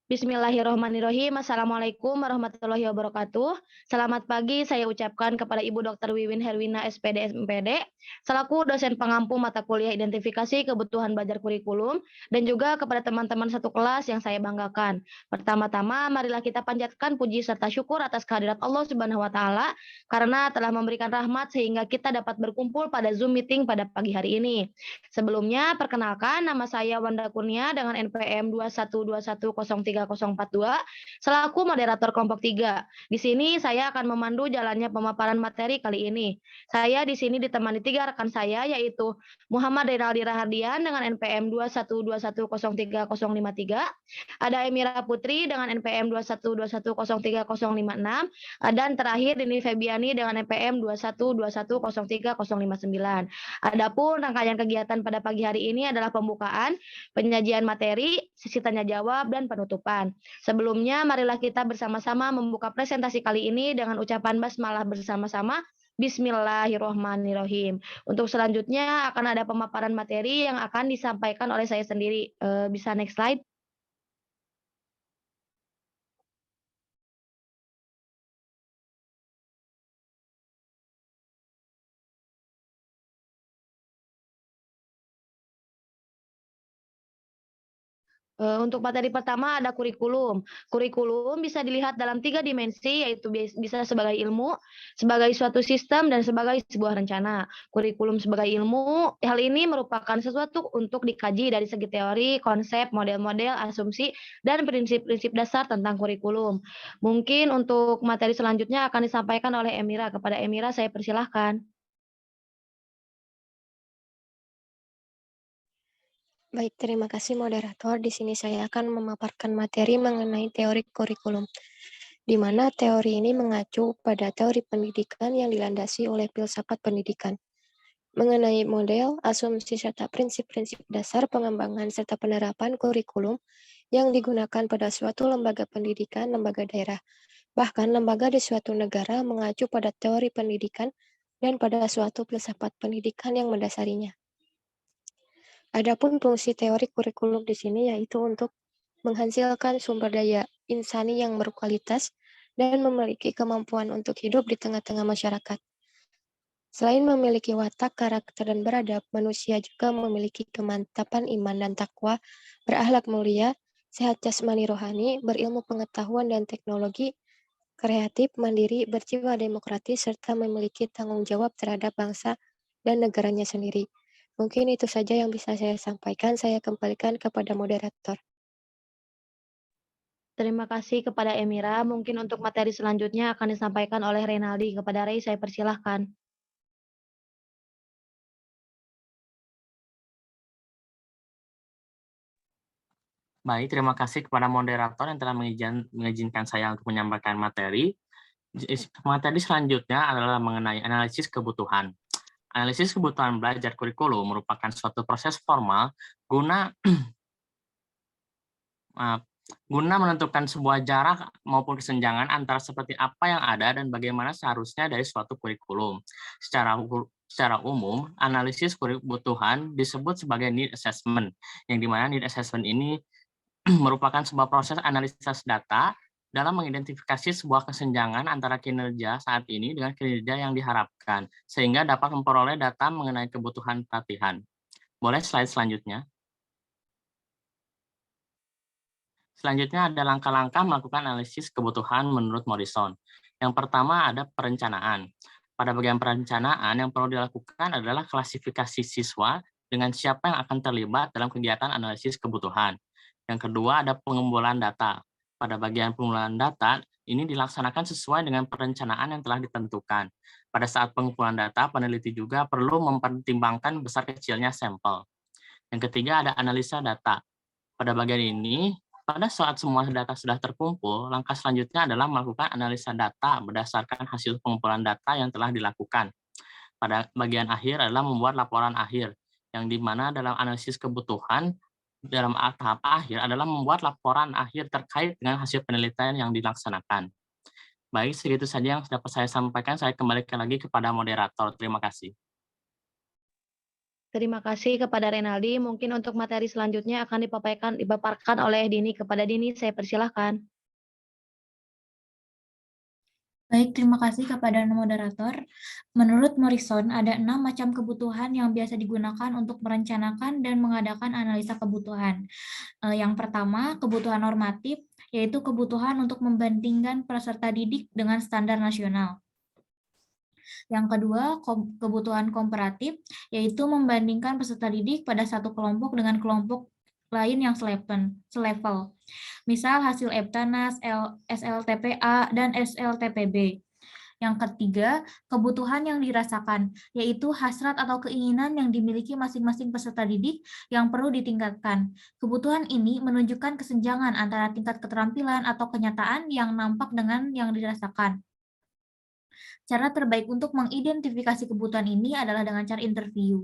Bismillahirrohmanirrohim. Assalamualaikum warahmatullahi wabarakatuh. Selamat pagi saya ucapkan kepada Ibu Dr. Wiwin Herwina SPD MPD, selaku dosen pengampu mata kuliah identifikasi kebutuhan belajar kurikulum, dan juga kepada teman-teman satu kelas yang saya banggakan. Pertama-tama, marilah kita panjatkan puji serta syukur atas kehadirat Allah Subhanahu wa Ta'ala, karena telah memberikan rahmat sehingga kita dapat berkumpul pada Zoom meeting pada pagi hari ini. Sebelumnya, perkenalkan nama saya Wanda Kurnia dengan NPM 212103042 selaku moderator kelompok 3. Di sini saya akan memandu jalannya pemaparan materi kali ini. Saya di sini ditemani 3 rekan saya yaitu Muhammad Rinaldi Rahardian dengan NPM 212103053, ada Emira Putri dengan NPM 212103056, dan terakhir Dini Febiani dengan NPM 212103059. Adapun rangkaian kegiatan pada pagi hari ini adalah pembukaan, penyajian materi, sesi tanya jawab, dan penutupan. Sebelumnya, marilah kita bersama-sama membuka presentasi kali ini dengan ucapan basmalah bersama-sama. Bismillahirrohmanirrohim. Untuk selanjutnya akan ada pemaparan materi yang akan disampaikan oleh saya sendiri. Bisa next slide. Untuk materi pertama ada kurikulum. Kurikulum bisa dilihat dalam 3 dimensi, yaitu bisa sebagai ilmu, sebagai suatu sistem, dan sebagai sebuah rencana. Kurikulum sebagai ilmu, hal ini merupakan sesuatu untuk dikaji dari segi teori, konsep, model-model, asumsi, dan prinsip-prinsip dasar tentang kurikulum. Mungkin untuk materi selanjutnya akan disampaikan oleh Emira. Kepada Emira saya persilahkan. Baik, terima kasih moderator. Di sini saya akan memaparkan materi mengenai teori kurikulum, di mana teori ini mengacu pada teori pendidikan yang dilandasi oleh filsafat pendidikan, mengenai model, asumsi, serta prinsip-prinsip dasar pengembangan serta penerapan kurikulum yang digunakan pada suatu lembaga pendidikan, lembaga daerah, bahkan lembaga di suatu negara mengacu pada teori pendidikan dan pada suatu filsafat pendidikan yang mendasarinya. Adapun fungsi teori kurikulum di sini yaitu untuk menghasilkan sumber daya insani yang berkualitas dan memiliki kemampuan untuk hidup di tengah-tengah masyarakat. Selain memiliki watak, karakter, dan beradab, manusia juga memiliki kemantapan iman dan takwa, berakhlak mulia, sehat jasmani rohani, berilmu pengetahuan dan teknologi, kreatif, mandiri, berjiwa demokratis, serta memiliki tanggung jawab terhadap bangsa dan negaranya sendiri. Mungkin itu saja yang bisa saya sampaikan. Saya kembalikan kepada moderator. Terima kasih kepada Emira. Mungkin untuk materi selanjutnya akan disampaikan oleh Renaldi. Kepada Rey saya persilahkan. Baik, terima kasih kepada moderator yang telah mengizinkan saya untuk menyampaikan materi. Materi selanjutnya adalah mengenai analisis kebutuhan. Analisis kebutuhan belajar kurikulum merupakan suatu proses formal guna guna menentukan sebuah jarak maupun kesenjangan antara seperti apa yang ada dan bagaimana seharusnya dari suatu kurikulum. Secara umum, analisis kebutuhan disebut sebagai need assessment, yang dimana need assessment ini merupakan sebuah proses analisis data dalam mengidentifikasi sebuah kesenjangan antara kinerja saat ini dengan kinerja yang diharapkan, sehingga dapat memperoleh data mengenai kebutuhan pelatihan. Boleh slide selanjutnya? Selanjutnya ada langkah-langkah melakukan analisis kebutuhan menurut Morrison. Yang pertama ada perencanaan. Pada bagian perencanaan yang perlu dilakukan adalah klasifikasi siswa dengan siapa yang akan terlibat dalam kegiatan analisis kebutuhan. Yang kedua ada pengumpulan data. Pada bagian pengumpulan data, ini dilaksanakan sesuai dengan perencanaan yang telah ditentukan. Pada saat pengumpulan data, peneliti juga perlu mempertimbangkan besar kecilnya sampel. Yang ketiga ada analisa data. Pada bagian ini, pada saat semua data sudah terkumpul, langkah selanjutnya adalah melakukan analisa data berdasarkan hasil pengumpulan data yang telah dilakukan. Pada bagian akhir adalah membuat laporan akhir, yang dimana dalam analisis kebutuhan, dalam tahap akhir adalah membuat laporan akhir terkait dengan hasil penelitian yang dilaksanakan. Baik, segitu saja yang dapat saya sampaikan. Saya kembalikan lagi kepada moderator. Terima kasih. Terima kasih kepada Renaldi. Mungkin untuk materi selanjutnya akan dipaparkan oleh Dini. Kepada Dini, saya persilahkan. Baik, terima kasih kepada moderator. Menurut Morrison, ada 6 macam kebutuhan yang biasa digunakan untuk merencanakan dan mengadakan analisa kebutuhan. Yang pertama, kebutuhan normatif, yaitu kebutuhan untuk membandingkan peserta didik dengan standar nasional. Yang kedua, kebutuhan komparatif, yaitu membandingkan peserta didik pada satu kelompok dengan kelompok lain yang selevel. Misal hasil EBTANAS, SLTPA, dan SLTPB. Yang ketiga, kebutuhan yang dirasakan, yaitu hasrat atau keinginan yang dimiliki masing-masing peserta didik yang perlu ditingkatkan. Kebutuhan ini menunjukkan kesenjangan antara tingkat keterampilan atau kenyataan yang nampak dengan yang dirasakan. Cara terbaik untuk mengidentifikasi kebutuhan ini adalah dengan cara interview.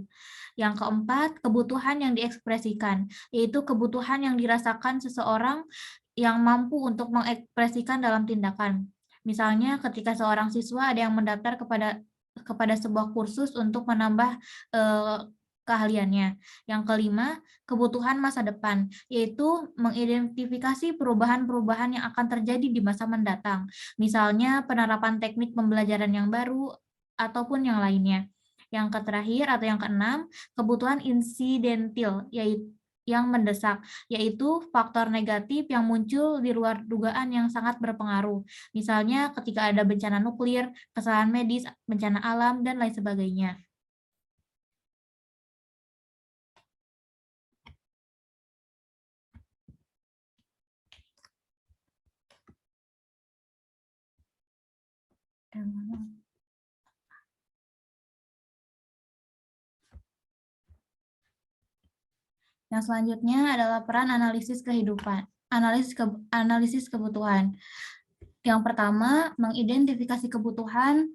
Yang keempat, kebutuhan yang diekspresikan, yaitu kebutuhan yang dirasakan seseorang yang mampu untuk mengekspresikan dalam tindakan. Misalnya ketika seorang siswa ada yang mendaftar kepada sebuah kursus untuk menambah keahliannya. Yang kelima, kebutuhan masa depan, yaitu mengidentifikasi perubahan-perubahan yang akan terjadi di masa mendatang. Misalnya penerapan teknik pembelajaran yang baru ataupun yang lainnya. Yang terakhir atau yang keenam, kebutuhan insidentil, yaitu yang mendesak, yaitu faktor negatif yang muncul di luar dugaan yang sangat berpengaruh. Misalnya ketika ada bencana nuklir, kesalahan medis, bencana alam, dan lain sebagainya. Yang selanjutnya adalah peran analisis kehidupan, analisis kebutuhan. Yang pertama, mengidentifikasi kebutuhan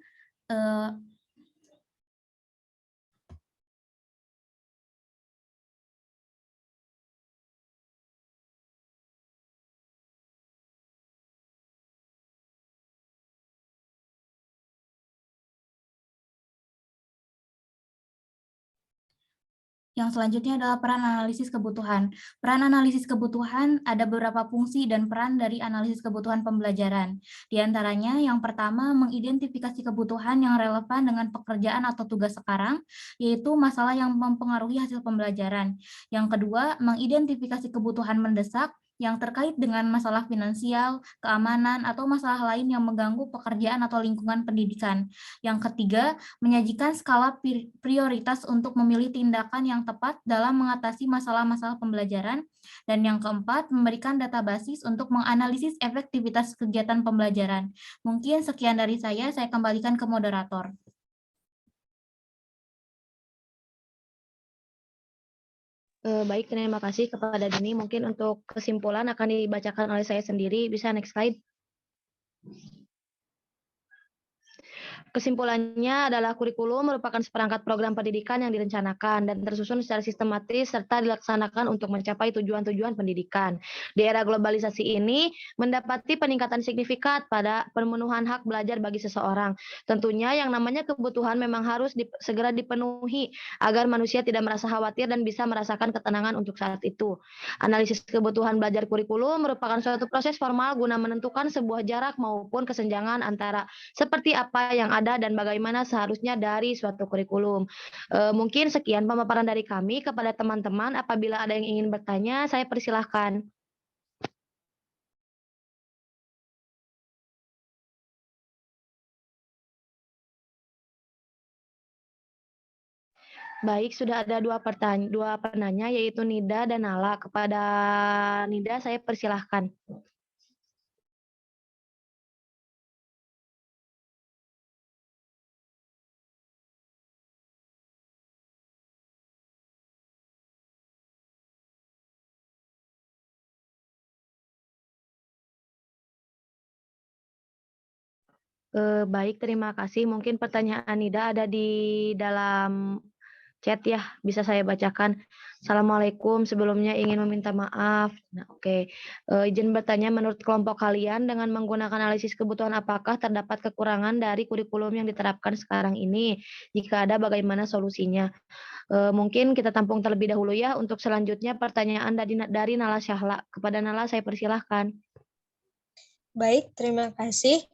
Yang selanjutnya adalah peran analisis kebutuhan. Peran analisis kebutuhan ada beberapa fungsi dan peran dari analisis kebutuhan pembelajaran. Di antaranya yang pertama mengidentifikasi kebutuhan yang relevan dengan pekerjaan atau tugas sekarang, yaitu masalah yang mempengaruhi hasil pembelajaran. Yang kedua, mengidentifikasi kebutuhan mendesak, yang terkait dengan masalah finansial, keamanan, atau masalah lain yang mengganggu pekerjaan atau lingkungan pendidikan. Yang ketiga, menyajikan skala prioritas untuk memilih tindakan yang tepat dalam mengatasi masalah-masalah pembelajaran. Dan yang keempat, memberikan data basis untuk menganalisis efektivitas kegiatan pembelajaran. Mungkin sekian dari saya kembalikan ke moderator. Baik, terima kasih kepada Dini. Mungkin untuk kesimpulan akan dibacakan oleh saya sendiri. Bisa next slide. Kesimpulannya adalah kurikulum merupakan seperangkat program pendidikan yang direncanakan dan tersusun secara sistematis serta dilaksanakan untuk mencapai tujuan-tujuan pendidikan. Di era globalisasi ini mendapati peningkatan signifikan pada pemenuhan hak belajar bagi seseorang. Tentunya yang namanya kebutuhan memang harus segera dipenuhi agar manusia tidak merasa khawatir dan bisa merasakan ketenangan untuk saat itu. Analisis kebutuhan belajar kurikulum merupakan suatu proses formal guna menentukan sebuah jarak maupun kesenjangan antara seperti apa yang ada dan bagaimana seharusnya dari suatu kurikulum. Mungkin sekian pemaparan dari kami kepada teman-teman. Apabila ada yang ingin bertanya, saya persilahkan. Baik, sudah ada dua penanya, yaitu Nida dan Nala. Kepada Nida, saya persilahkan. Baik, terima kasih. Mungkin pertanyaan Nida ada di dalam chat ya, bisa saya bacakan. Assalamualaikum, sebelumnya ingin meminta maaf. Nah, oke. Izin bertanya, menurut kelompok kalian dengan menggunakan analisis kebutuhan apakah terdapat kekurangan dari kurikulum yang diterapkan sekarang ini? Jika ada, bagaimana solusinya? Mungkin kita tampung terlebih dahulu ya. Untuk selanjutnya pertanyaan dari Nala Syahla. Kepada Nala saya persilahkan. Baik, terima kasih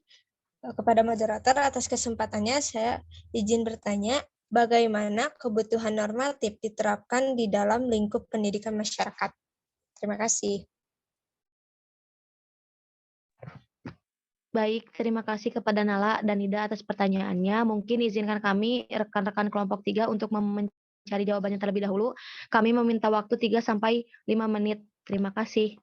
kepada moderator atas kesempatannya. Saya izin bertanya, bagaimana kebutuhan normatif diterapkan di dalam lingkup pendidikan masyarakat? Terima kasih. Baik, terima kasih kepada Nala dan Nida atas pertanyaannya. Mungkin izinkan kami, rekan-rekan kelompok 3, untuk mencari jawabannya terlebih dahulu. Kami meminta waktu 3-5 menit. Terima kasih.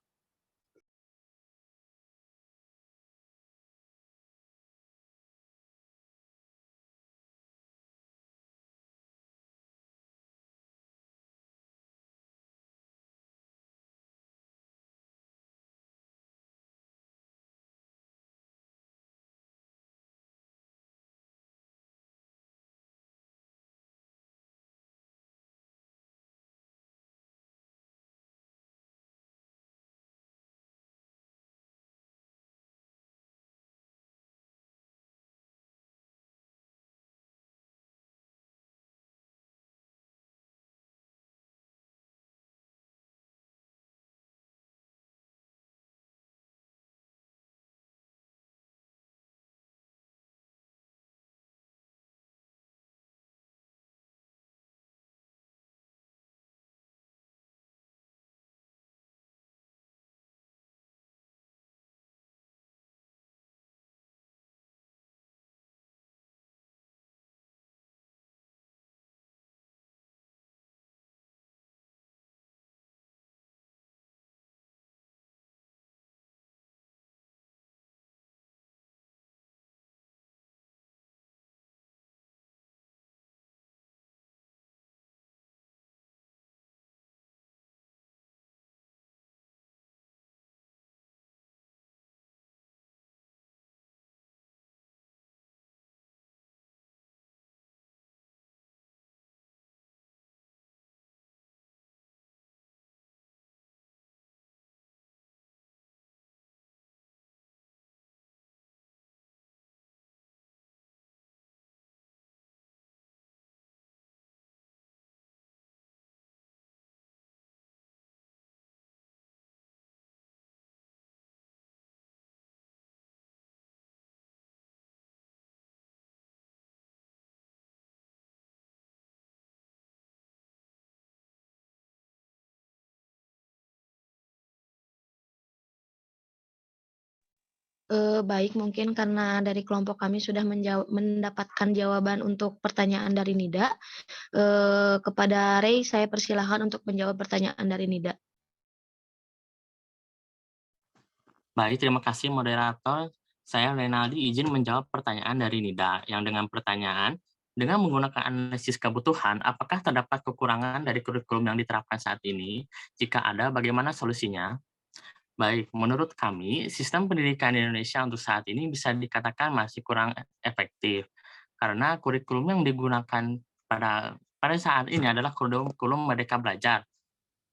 Baik, mungkin karena dari kelompok kami sudah mendapatkan jawaban untuk pertanyaan dari Nida. Kepada Rey, saya persilahkan untuk menjawab pertanyaan dari Nida. Baik, terima kasih moderator. Saya Renaldi izin menjawab pertanyaan dari Nida yang dengan pertanyaan, dengan menggunakan analisis kebutuhan, apakah terdapat kekurangan dari kurikulum yang diterapkan saat ini? Jika ada, bagaimana solusinya? Baik, menurut kami, sistem pendidikan di Indonesia untuk saat ini bisa dikatakan masih kurang efektif. Karena kurikulum yang digunakan pada saat ini adalah kurikulum Merdeka Belajar.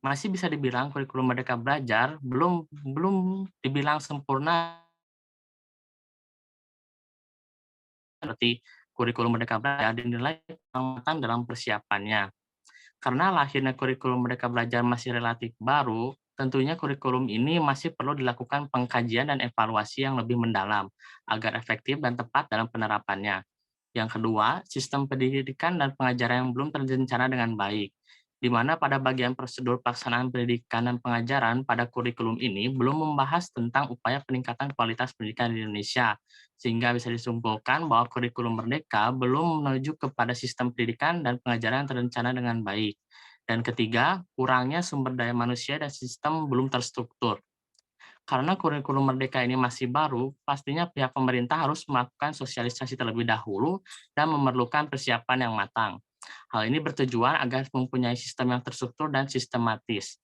Masih bisa dibilang kurikulum Merdeka Belajar belum dibilang sempurna seperti kurikulum Merdeka Belajar dinilai kurang matang dalam persiapannya. Karena lahirnya kurikulum Merdeka Belajar masih relatif baru, tentunya kurikulum ini masih perlu dilakukan pengkajian dan evaluasi yang lebih mendalam agar efektif dan tepat dalam penerapannya. Yang kedua, sistem pendidikan dan pengajaran yang belum terencana dengan baik, di mana pada bagian prosedur pelaksanaan pendidikan dan pengajaran pada kurikulum ini belum membahas tentang upaya peningkatan kualitas pendidikan di Indonesia, sehingga bisa disimpulkan bahwa kurikulum Merdeka belum menuju kepada sistem pendidikan dan pengajaran yang terencana dengan baik. Dan ketiga, kurangnya sumber daya manusia dan sistem belum terstruktur. Karena kurikulum Merdeka ini masih baru, pastinya pihak pemerintah harus melakukan sosialisasi terlebih dahulu dan memerlukan persiapan yang matang. Hal ini bertujuan agar mempunyai sistem yang terstruktur dan sistematis.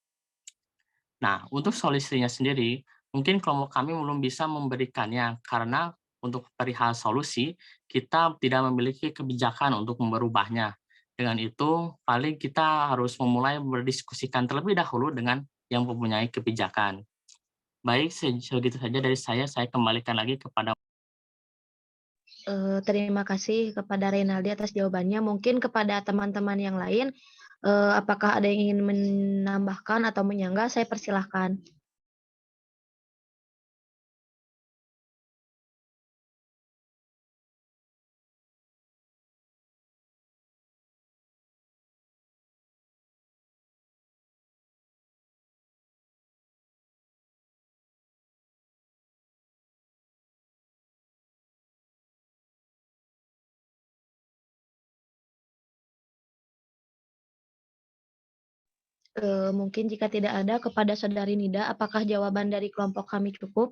Nah, untuk solusinya sendiri, mungkin kelompok kami belum bisa memberikannya karena untuk perihal solusi, kita tidak memiliki kebijakan untuk merubahnya. Dengan itu, paling kita harus memulai berdiskusikan terlebih dahulu dengan yang mempunyai kebijakan. Baik, segitu saja dari saya. Saya kembalikan lagi kepada Terima kasih kepada Renaldi atas jawabannya. Mungkin kepada teman-teman yang lain, apakah ada yang ingin menambahkan atau menyanggah? Saya persilahkan. Mungkin jika tidak ada, kepada Saudari Nida, apakah jawaban dari kelompok kami cukup?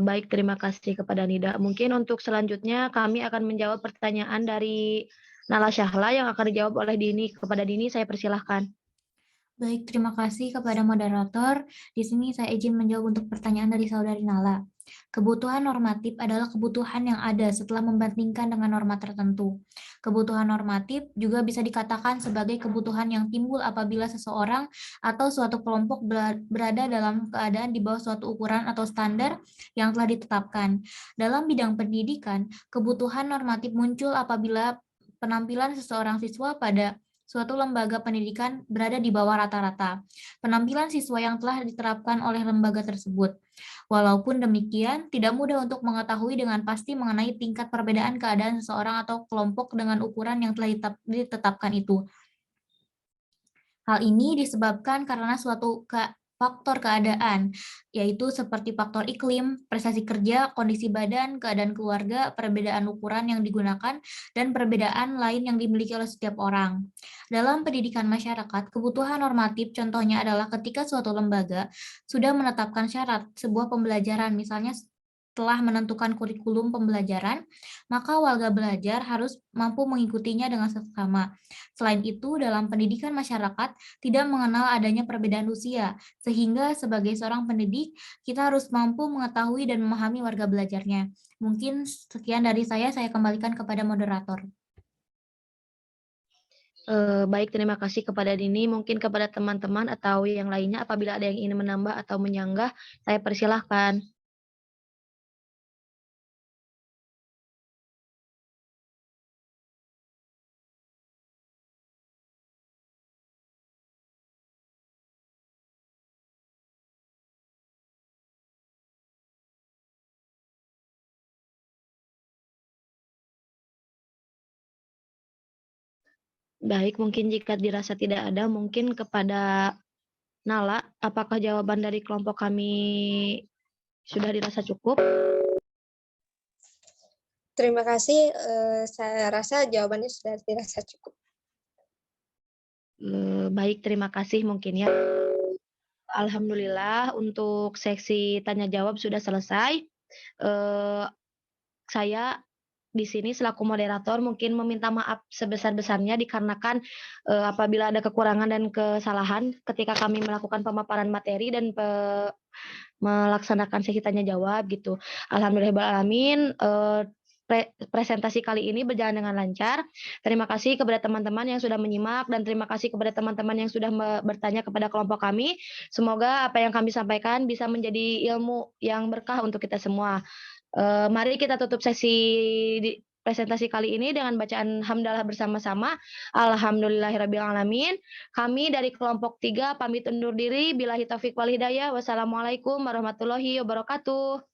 Baik, terima kasih kepada Nida. Mungkin untuk selanjutnya kami akan menjawab pertanyaan dari Nala Syahla yang akan dijawab oleh Dini. Kepada Dini, saya persilahkan. Baik, terima kasih kepada moderator. Di sini saya izin menjawab untuk pertanyaan dari Saudari Nala. Kebutuhan normatif adalah kebutuhan yang ada setelah membandingkan dengan norma tertentu. Kebutuhan normatif juga bisa dikatakan sebagai kebutuhan yang timbul apabila seseorang atau suatu kelompok berada dalam keadaan di bawah suatu ukuran atau standar yang telah ditetapkan. Dalam bidang pendidikan, kebutuhan normatif muncul apabila penampilan seseorang siswa pada suatu lembaga pendidikan berada di bawah rata-rata penampilan siswa yang telah diterapkan oleh lembaga tersebut. Walaupun demikian, tidak mudah untuk mengetahui dengan pasti mengenai tingkat perbedaan keadaan seseorang atau kelompok dengan ukuran yang telah ditetapkan itu. Hal ini disebabkan karena suatu faktor keadaan, yaitu seperti faktor iklim, prestasi kerja, kondisi badan, keadaan keluarga, perbedaan ukuran yang digunakan, dan perbedaan lain yang dimiliki oleh setiap orang. Dalam pendidikan masyarakat, kebutuhan normatif contohnya adalah ketika suatu lembaga sudah menetapkan syarat sebuah pembelajaran, misalnya telah menentukan kurikulum pembelajaran, maka warga belajar harus mampu mengikutinya dengan seksama. Selain itu, dalam pendidikan masyarakat tidak mengenal adanya perbedaan usia, sehingga sebagai seorang pendidik, kita harus mampu mengetahui dan memahami warga belajarnya. Mungkin sekian dari saya kembalikan kepada moderator. Baik, terima kasih kepada Dini. Mungkin kepada teman-teman atau yang lainnya, apabila ada yang ingin menambah atau menyanggah, saya persilahkan. Baik, mungkin jika dirasa tidak ada, mungkin kepada Nala, apakah jawaban dari kelompok kami sudah dirasa cukup? Terima kasih, saya rasa jawabannya sudah dirasa cukup. Baik, terima kasih mungkin ya. Alhamdulillah untuk seksi tanya jawab sudah selesai. Saya di sini selaku moderator mungkin meminta maaf sebesar-besarnya dikarenakan apabila ada kekurangan dan kesalahan ketika kami melakukan pemaparan materi dan melaksanakan sesi tanya jawab gitu. Alhamdulillahirobbilalamin, presentasi kali ini berjalan dengan lancar. Terima kasih kepada teman-teman yang sudah menyimak dan terima kasih kepada teman-teman yang sudah bertanya kepada kelompok kami. Semoga apa yang kami sampaikan bisa menjadi ilmu yang berkah untuk kita semua. Mari kita tutup sesi presentasi kali ini dengan bacaan hamdalah bersama-sama. Alhamdulillahirrabbilalamin. Kami dari kelompok 3 pamit undur diri. Billahi taufiq wal hidayah. Wassalamualaikum warahmatullahi wabarakatuh.